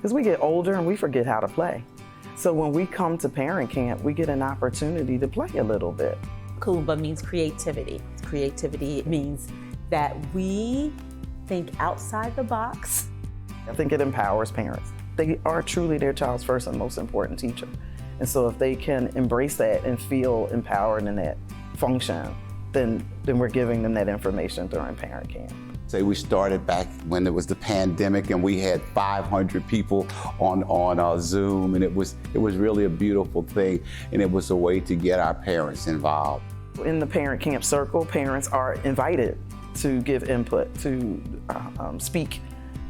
Because we get older and we forget how to play. So when we come to Parent Camp, we get an opportunity to play a little bit. Kuumba means creativity. Creativity means that we think outside the box. I think it empowers parents. They are truly their child's first and most important teacher. And so if they can embrace that and feel empowered in that function, then we're giving them that information during Parent Camp. Say we started back when it was the pandemic and we had 500 people on Zoom, and it was really a beautiful thing, and it was a way to get our parents involved. In the Parent Camp circle, parents are invited to give input, to speak,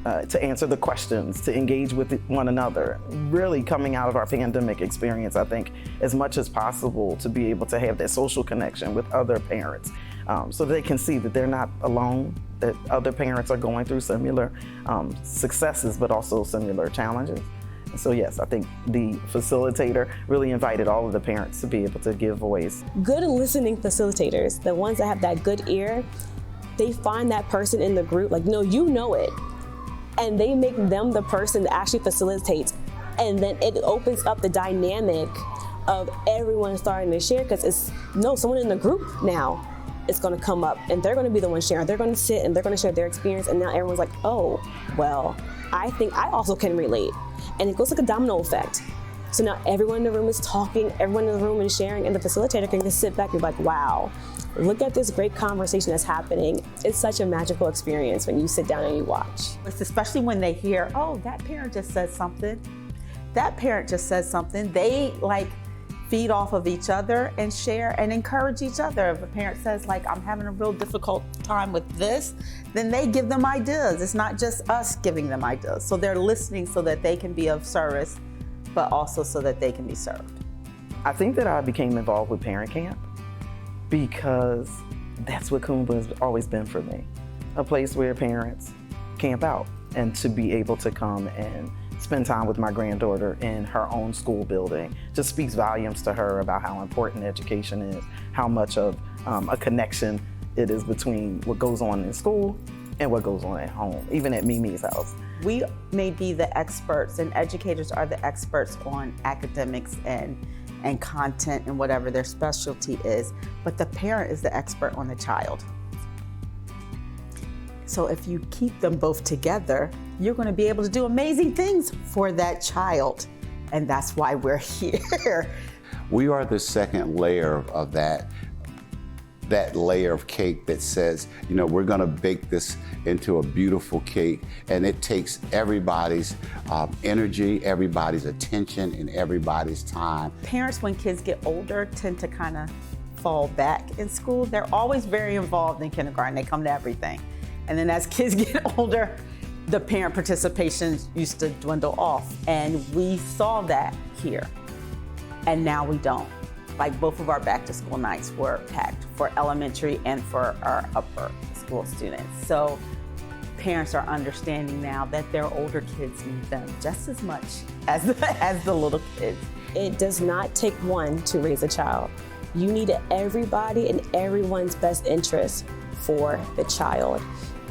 to answer the questions, to engage with one another. Really coming out of our pandemic experience, I think, as much as possible to be able to have that social connection with other parents so they can see that they're not alone, that other parents are going through similar successes, but also similar challenges. And so yes, I think the facilitator really invited all of the parents to be able to give voice. Good listening facilitators, the ones that have that good ear, they find that person in the group, like, no, you know it. And they make them the person that actually facilitates. And then it opens up the dynamic of everyone starting to share, because it's, no, someone in the group now is gonna come up and they're gonna be the one sharing. They're gonna sit and they're gonna share their experience, and now everyone's like, oh, well, I think I also can relate. And it goes like a domino effect. So now everyone in the room is talking, everyone in the room is sharing, and the facilitator can just sit back and be like, wow, look at this great conversation that's happening. It's such a magical experience when you sit down and you watch. Especially when they hear, oh, that parent just said something. That parent just said something. They feed off of each other and share and encourage each other. If a parent says, I'm having a real difficult time with this, then they give them ideas. It's not just us giving them ideas. So they're listening so that they can be of service, but also so that they can be served. I think that I became involved with Parent Camp because that's what Kuumba has always been for me. A place where parents camp out, and to be able to come and spend time with my granddaughter in her own school building just speaks volumes to her about how important education is, how much of a connection it is between what goes on in school and what goes on at home, even at Mimi's house. We may be the experts, and educators are the experts on academics and content and whatever their specialty is, but the parent is the expert on the child. So if you keep them both together, you're going to be able to do amazing things for that child. And that's why we're here. We are the second layer of that layer of cake that says, we're going to bake this into a beautiful cake, and it takes everybody's energy, everybody's attention, and everybody's time. Parents, when kids get older, tend to kind of fall back in school. They're always very involved in kindergarten. They come to everything. And then as kids get older, the parent participation used to dwindle off. And we saw that here. And now we don't. Both of our back to school nights were packed for elementary and for our upper school students. So parents are understanding now that their older kids need them just as much as the little kids. It does not take one to raise a child. You need everybody and everyone's best interest for the child.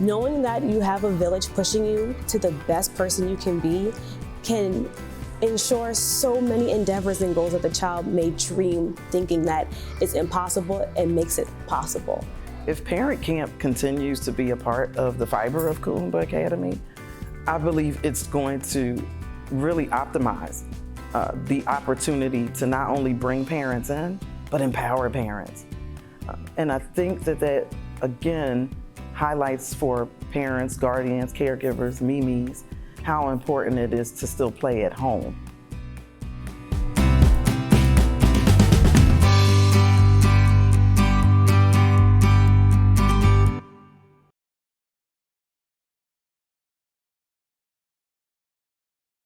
Knowing that you have a village pushing you to the best person you can be can ensure so many endeavors and goals that the child may dream, thinking that it's impossible, and makes it possible. If Parent Camp continues to be a part of the fiber of Kuumba Academy, I believe it's going to really optimize the opportunity to not only bring parents in, but empower parents. And I think that again, highlights for parents, guardians, caregivers, Mimis, how important it is to still play at home.